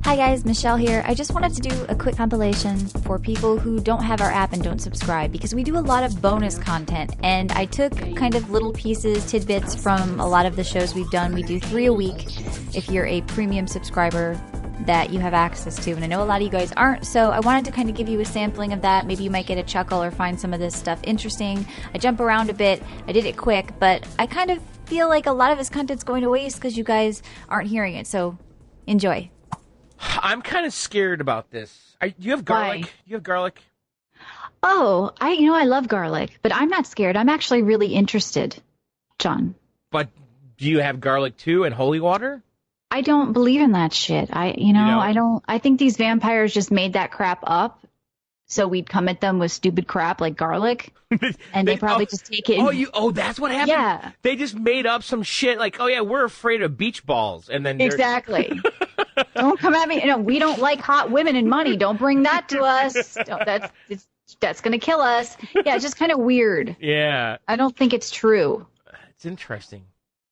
Hi guys, Michelle here. I just wanted to do a quick compilation for people who don't have our app and don't subscribe, because we do a lot of bonus content, and I took kind of little pieces, tidbits from a lot of the shows we've done. We do 3 a week if you're a premium subscriber that you have access to, and I know a lot of you guys aren't, so I wanted to kind of give you a sampling of that. Maybe you might get a chuckle or find some of this stuff interesting. I jump around a bit. I did it quick, but I kind of feel like a lot of this content's going to waste because you guys aren't hearing it, so enjoy. I'm kind of scared about this. Do you have garlic? Why? You have garlic? Oh, I love garlic, but I'm not scared. I'm actually really interested, John. But do you have garlic too and holy water? I don't believe in that shit. I don't. I think these vampires just made that crap up, so we'd come at them with stupid crap like garlic, and they probably just take it. That's what happened. Yeah, they just made up some shit like, oh yeah, we're afraid of beach balls, and then exactly. Don't come at me. No, we don't like hot women and money. Don't bring that to us. That's gonna kill us. Yeah, it's just kind of weird. Yeah, I don't think it's true. It's interesting.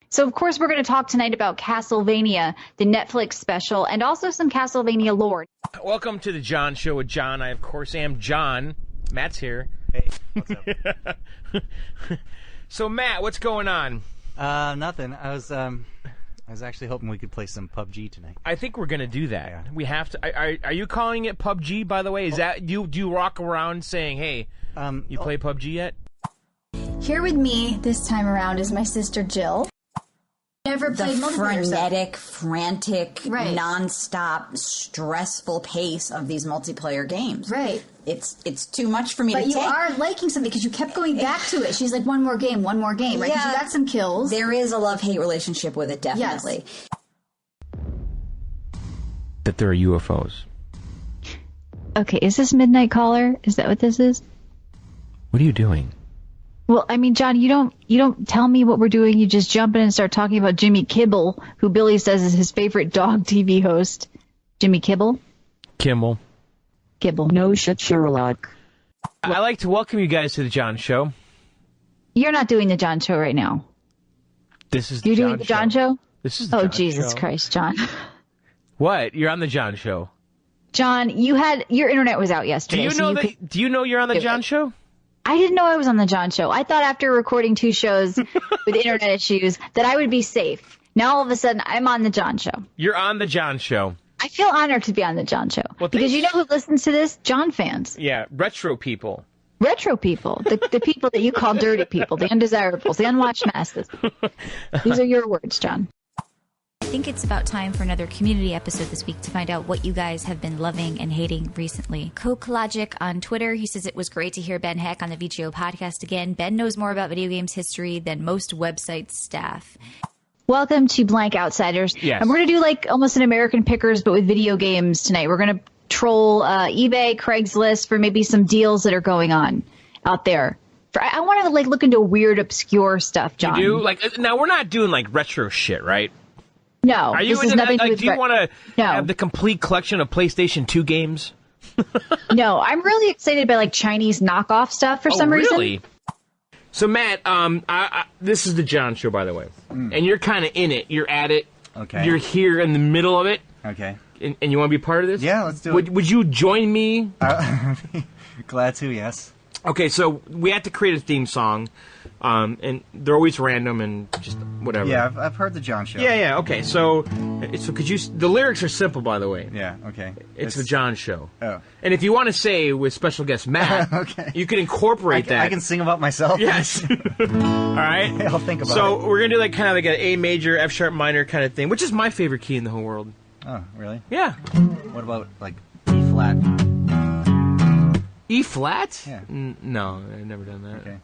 So, of course, we're going to talk tonight about Castlevania, the Netflix special, and also some Castlevania lore. Welcome to the John Show with John. I, of course, am John. Matt's here. Hey, what's up? So, Matt, what's going on? Nothing. I was actually hoping we could play some PUBG tonight. I think we're going to do that. Yeah. We have to. Are you calling it PUBG, by the way? Is that do you walk around saying, hey, you play PUBG yet? Here with me this time around is my sister Jill. Never played the frenetic, frantic, right. non-stop, stressful pace of these multiplayer games. Right. It's too much for me to take. But you are liking something because you kept going back to it. She's like, one more game, right? Because you got some kills. There is a love-hate relationship with it, definitely. Yes. That there are UFOs. Okay, is this Midnight Caller? Is that what this is? What are you doing? Well, I mean, John, you don't tell me what we're doing. You just jump in and start talking about Jimmy Kibble, who Billy says is his favorite dog TV host. Jimmy Kibble? Kimmel. Kibble. No shit, Sherlock. I'd like to welcome you guys to the John Show. You're not doing the John Show right now. This is the You're John doing the John Show? This is the John Jesus Show. Christ, John. What? You're on the John Show. John, your internet was out yesterday. Do you know you're on the John Show? I didn't know I was on the John Show. I thought after recording 2 shows with internet issues that I would be safe. Now all of a sudden I'm on the John Show. You're on the John Show. I feel honored to be on the John Show. Well, because you know who listens to this? John fans. Yeah, retro people. Retro people. The people that you call dirty people, the undesirables, the unwatched masses. These are your words, John. I think it's about time for another community episode this week to find out what you guys have been loving and hating recently. CokeLogic on Twitter, he says it was great to hear Ben Heck on the VGO podcast again. Ben knows more about video games history than most website staff. Welcome to Blank Outsiders. Yes. And we're going to do like almost an American Pickers, but with video games tonight. We're going to troll eBay, Craigslist for maybe some deals that are going on out there. I want to like look into weird, obscure stuff, John. You do? Now, we're not doing like retro shit, right? No. Are you into that? Like, do you want to have the complete collection of PlayStation 2 games? No, I'm really excited by like Chinese knockoff stuff for some reason. So Matt, this is the John Show, by the way, and you're kind of in it. You're at it. Okay. You're here in the middle of it. Okay. And you want to be part of this? Yeah, let's do it. Would you join me? Glad to, yes. Okay, so we had to create a theme song, and they're always random and just whatever. Yeah, I've heard the John Show. Yeah. Okay, so could you? The lyrics are simple, by the way. Yeah. Okay. It's the John Show. Oh. And if you want to say with special guest Matt, okay, you can incorporate that. I can sing about myself. Yes. All right. I'll think about it. So we're gonna do like kind of like an A major, F sharp minor kind of thing, which is my favorite key in the whole world. Oh, really? Yeah. What about like E flat? E flat? Yeah. No, I've never done that. Okay.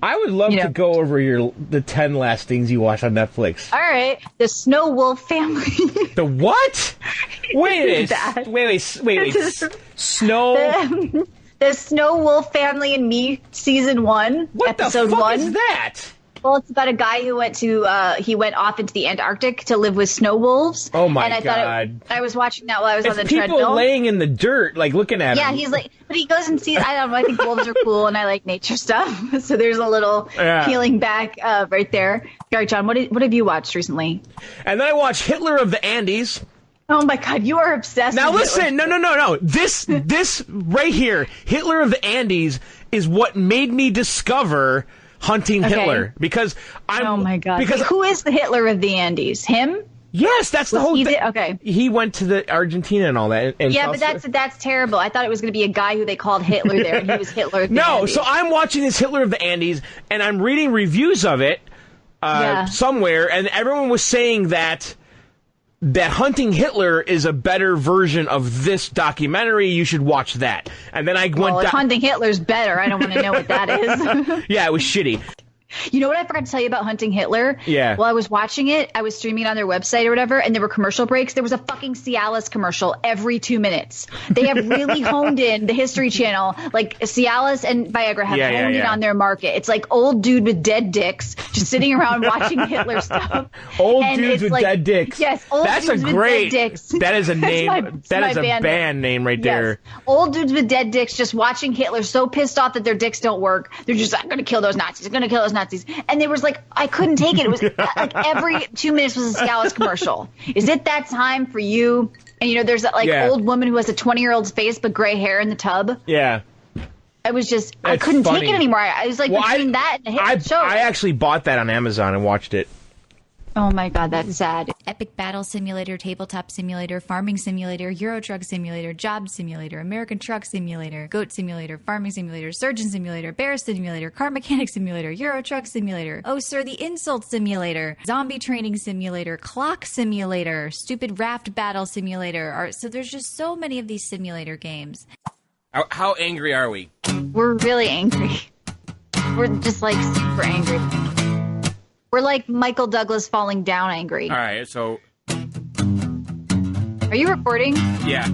I would love to go over the 10 last things you watched on Netflix. All right. The Snow Wolf family. The what? Wait. Snow. The Snow Wolf Family and Me, Season 1, what Episode the fuck 1. is that? Well, it's about a guy who went off into the Antarctic to live with snow wolves. Oh my God! God! I was watching that while I was on the people treadmill. Laying in the dirt, like looking at him. Yeah, he's like, but he goes and sees. I don't know. I think wolves are cool, and I like nature stuff. So there's a little peeling back right there. All right, John, what have you watched recently? And then I watched Hitler of the Andes. Oh my God, you are obsessed. Now with listen, Hitler. no. This right here, Hitler of the Andes, is what made me discover hunting Hitler because I'm. Oh my God! Because wait, who is the Hitler of the Andes? Him? Yes, that's the whole thing. Okay. He went to the Argentina and all that. And yeah, but that's terrible. I thought it was going to be a guy who they called Hitler there, and he was Hitler of the Andes. So I'm watching this Hitler of the Andes, and I'm reading reviews of it somewhere, and everyone was saying that Hunting Hitler is a better version of this documentary. You should watch that. And then I went. Well, if Hunting Hitler's better, I don't want to know what that is. Yeah, it was shitty. You know what I forgot to tell you about Hunting Hitler? Yeah. While I was watching it, I was streaming it on their website or whatever, and there were commercial breaks. There was a fucking Cialis commercial every 2 minutes. They have really honed in the History Channel, like Cialis and Viagra have honed in on their market. It's like old dude with dead dicks just sitting around watching Hitler stuff. Old dudes with dead dicks. Yes, old That's dudes a with great. dead dicks. That is a name. That is a band name right there. Old dudes with dead dicks just watching Hitler, so pissed off that their dicks don't work. They're just, I'm going to kill those Nazis. I'm going to kill those Nazis. And they was like, I couldn't take it. It was like every 2 minutes was a Cialis commercial. Is it that time for you? And you know, there's that old woman who has a 20-year-old's face but gray hair in the tub. Yeah. I was just, I couldn't take it anymore. I was like, between that and the hit show. I actually bought that on Amazon and watched it. Oh my God, that's sad. Epic Battle Simulator, Tabletop Simulator, Farming Simulator, Euro Truck Simulator, Job Simulator, American Truck Simulator, Goat Simulator, Farming Simulator, Surgeon Simulator, Bear Simulator, Car Mechanic Simulator, Euro Truck Simulator, Oh Sir, the Insult Simulator, Zombie Training Simulator, Clock Simulator, Stupid Raft Battle Simulator. So there's just so many of these simulator games. How angry are we? We're really angry. We're just like super angry. We're like Michael Douglas falling down angry. All right, so... Are you recording? Yeah.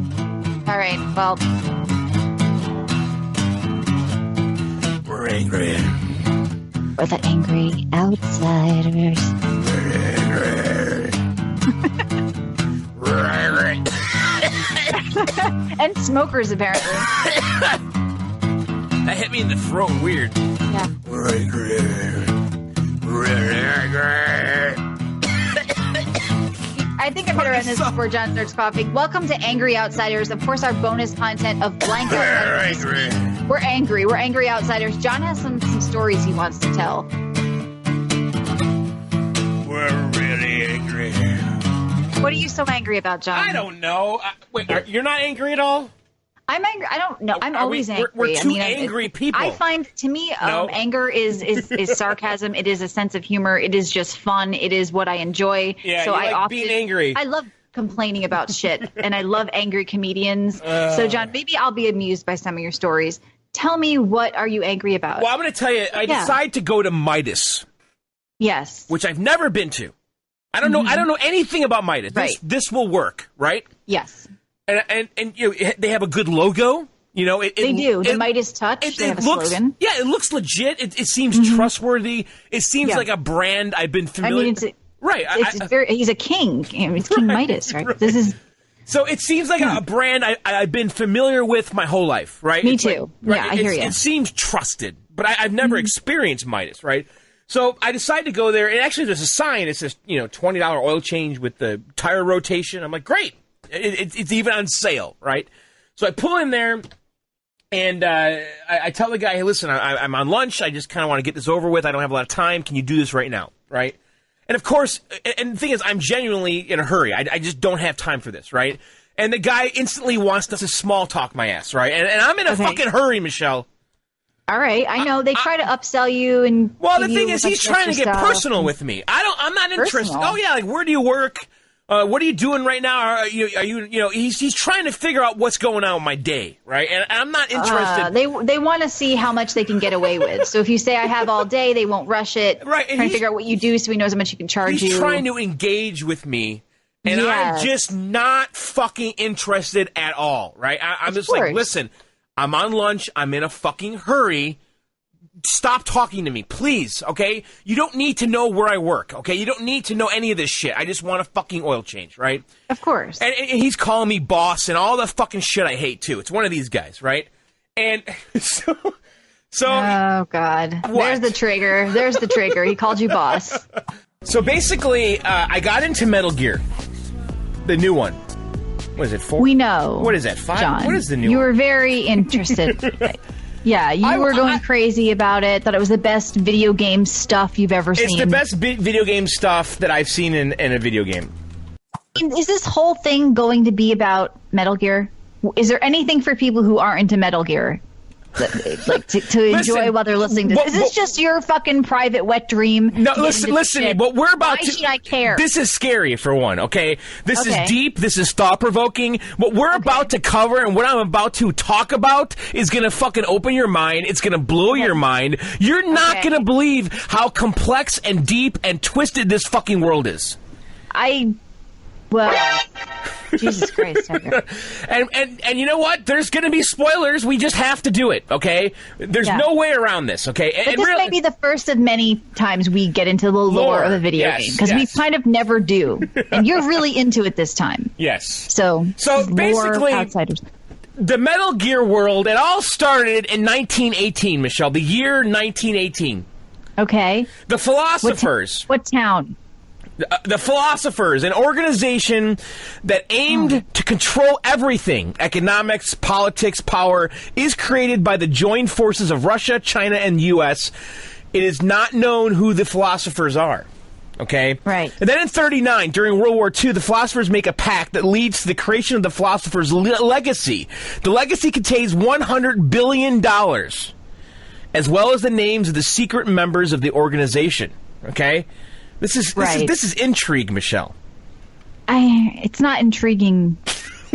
All right, well... We're angry. We're the angry outsiders. We're angry. And smokers, apparently. That hit me in the throat weird. Yeah. We're angry. I think I'm going to run this before John starts coughing. Welcome to Angry Outsiders. Of course, our bonus content of Blank Outsiders. We're angry. We're angry outsiders. John has some stories he wants to tell. We're really angry. What are you so angry about, John? I don't know. Wait, you're not angry at all? I'm angry. I don't know. I'm always angry. We're two angry people. I find, to me, anger is sarcasm. It is a sense of humor. It is just fun. It is what I enjoy. Yeah, so you like being angry. I love complaining about shit, and I love angry comedians. So, John, maybe I'll be amused by some of your stories. Tell me, what are you angry about? Well, I'm going to tell you. I decided to go to Midas. Yes. Which I've never been to. I don't know. I don't know anything about Midas. Right. This will work, right? Yes. And you know, they have a good logo. You know, they do. The Midas Touch. They have a slogan. Yeah, it looks legit. It seems trustworthy. It seems like a brand I've been familiar. I mean, he's a king. It's King Midas, right? Right. This is. So it seems like a brand I've been familiar with my whole life, right? Me too. Like, yeah, I hear you. It seems trusted, but I've never experienced Midas, right? So I decided to go there, and actually there's a sign that says, you know, $20 oil change with the tire rotation. I'm like, great. It's even on sale, right? So I pull in there, and I tell the guy, hey, listen, I'm on lunch. I just kind of want to get this over with. I don't have a lot of time. Can you do this right now, right? And, of course, and the thing is, I'm genuinely in a hurry. I just don't have time for this, right? And the guy instantly wants to small talk my ass, right? And I'm in a fucking hurry, Michelle. All right, I know. They try to upsell you and... Well, the thing is, he's trying to get personal with me. I'm not interested. Personal? Oh, yeah, like, where do you work? What are you doing right now? Are you he's trying to figure out what's going on with my day, right? And I'm not interested. They want to see how much they can get away with. So if you say I have all day, they won't rush it. Right. And trying to figure out what you do so he knows how much he can charge you. He's trying to engage with me, and I'm just not fucking interested at all, right? I'm just like, listen, I'm on lunch. I'm in a fucking hurry. Stop talking to me, please, okay? You don't need to know where I work, okay? You don't need to know any of this shit. I just want a fucking oil change, right? Of course. And he's calling me boss and all the fucking shit I hate, too. It's one of these guys, right? And so oh, God. What? There's the trigger. There's the trigger. He called you boss. So basically, I got into Metal Gear, the new one. What is it, 4? We know. What is that, 5? John, What is the new you one? were very interested. Yeah, you were going crazy about it. Thought it was the best video game stuff you've ever seen. It's the best video game stuff that I've seen in a video game. Is this whole thing going to be about Metal Gear? Is there anything for people who aren't into Metal Gear? Like to enjoy while they're listening to this? Is this just your fucking private wet dream? No, listen. What we're about Why should I care? This is scary for one. Okay, this Okay. is deep. This is thought provoking. What we're about to cover and what I'm about to talk about is gonna fucking open your mind. It's gonna blow your mind. You're not gonna believe how complex and deep and twisted this fucking world is. Well, Jesus Christ. And you know what? There's going to be spoilers. We just have to do it, okay? There's no way around this, okay? But this may be the first of many times we get into the lore of a video game, because we kind of never do. And you're really into it this time. Yes. So basically, outsiders. The Metal Gear world, it all started in 1918, Michelle, the year 1918. Okay. The philosophers. What town? The philosophers, an organization that aimed to control everything, economics, politics, power, is created by the joined forces of Russia, China, and U.S. It is not known who the philosophers are. Okay? Right. And then in 1939, during World War II, the philosophers make a pact that leads to the creation of the philosophers' legacy. The legacy contains $100 billion, as well as the names of the secret members of the organization. Okay? This is intrigue, Michelle. It's not intriguing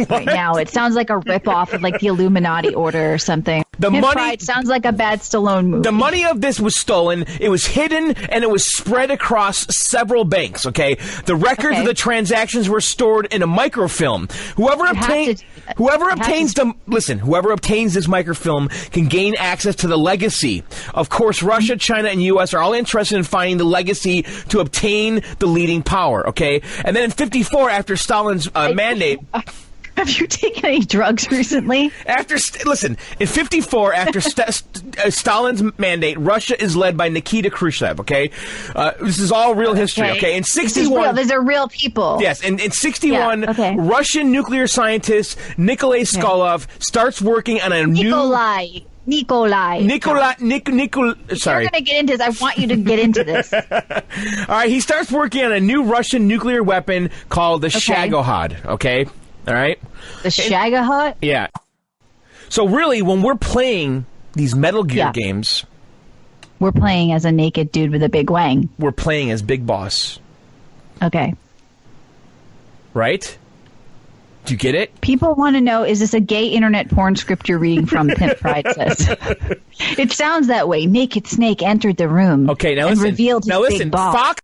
right now. It sounds like a ripoff of like the Illuminati Order or something. It sounds like a bad Stallone movie. The money of this was stolen, it was hidden, and it was spread across several banks, okay? The records of the transactions were stored in a microfilm. Whoever obtains this microfilm can gain access to the legacy. Of course, Russia, China, and U.S. are all interested in finding the legacy to obtain the leading power, okay? And then in 1954, after Stalin's mandate... Have you taken any drugs recently? In 1954, after Stalin's mandate, Russia is led by Nikita Khrushchev, okay? This is all real history, okay? In 1961... These are real people. Yes, in 1961, Russian nuclear scientist Nikolai Skolov starts working on a Nikolai. Sorry. You're going to get into this. I want you to get into this. All right, he starts working on a new Russian nuclear weapon called the Shagohod, okay? All right? The Shagohod? Yeah. So really, when we're playing these Metal Gear games... We're playing as a naked dude with a big wang. We're playing as Big Boss. Okay. Right? Do you get it? People want to know, is this a gay internet porn script you're reading from, Pimp Pride says? It sounds that way. Naked Snake entered the room and revealed his big ball. Fox...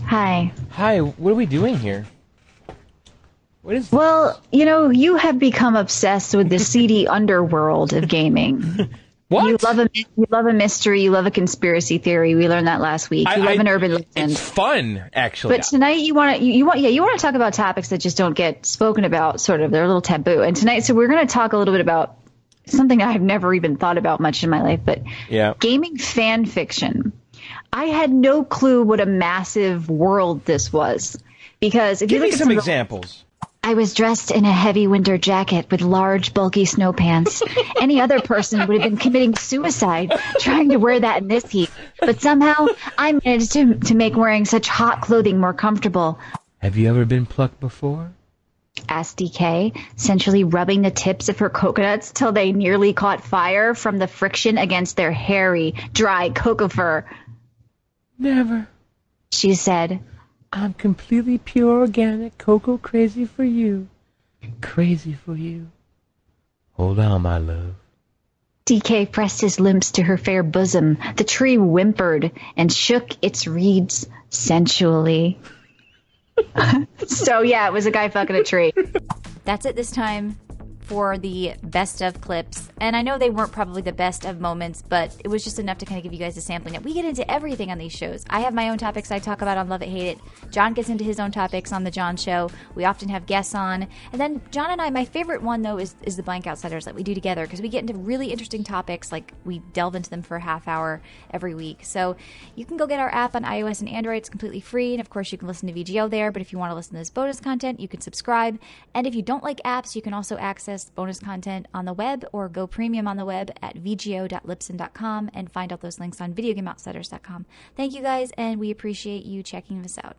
Hi. Hi, what are we doing here? Well, you have become obsessed with the seedy underworld of gaming. What? You love a mystery. You love a conspiracy theory. We learned that last week. You love an urban legend. It's fun, actually. But tonight you want to talk about topics that just don't get spoken about. Sort of, they're a little taboo. And tonight, so we're going to talk a little bit about something I've never even thought about much in my life, but gaming fan fiction. I had no clue what a massive world this was, because if Give you look me at some examples. I was dressed in a heavy winter jacket with large, bulky snow pants. Any other person would have been committing suicide trying to wear that in this heat. But somehow, I managed to make wearing such hot clothing more comfortable. Have you ever been plucked before? Asked DK, sensually rubbing the tips of her coconuts till they nearly caught fire from the friction against their hairy, dry cocoa fur. Never. She said, I'm completely pure organic cocoa crazy for you. Crazy for you. Hold on, my love. DK pressed his lips to her fair bosom. The tree whimpered and shook its reeds sensually. So, yeah, it was a guy fucking a tree. That's it this time for the best of clips. And I know they weren't probably the best of moments, but it was just enough to kind of give you guys a sampling. We get into everything on these shows. I have my own topics I talk about on Love It, Hate It. John gets into his own topics on The John Show. We often have guests on. And then John and I, my favorite one, though, is the Blank Outsiders that we do together, because we get into really interesting topics. Like, we delve into them for a half hour every week. So you can go get our app on iOS and Android. It's completely free. And, of course, you can listen to VGO there. But if you want to listen to this bonus content, you can subscribe. And if you don't like apps, you can also access bonus content on the web or go premium on the web at vgo.libsyn.com and find out those links on videogameoutsiders.com. Thank you guys, and we appreciate you checking this out.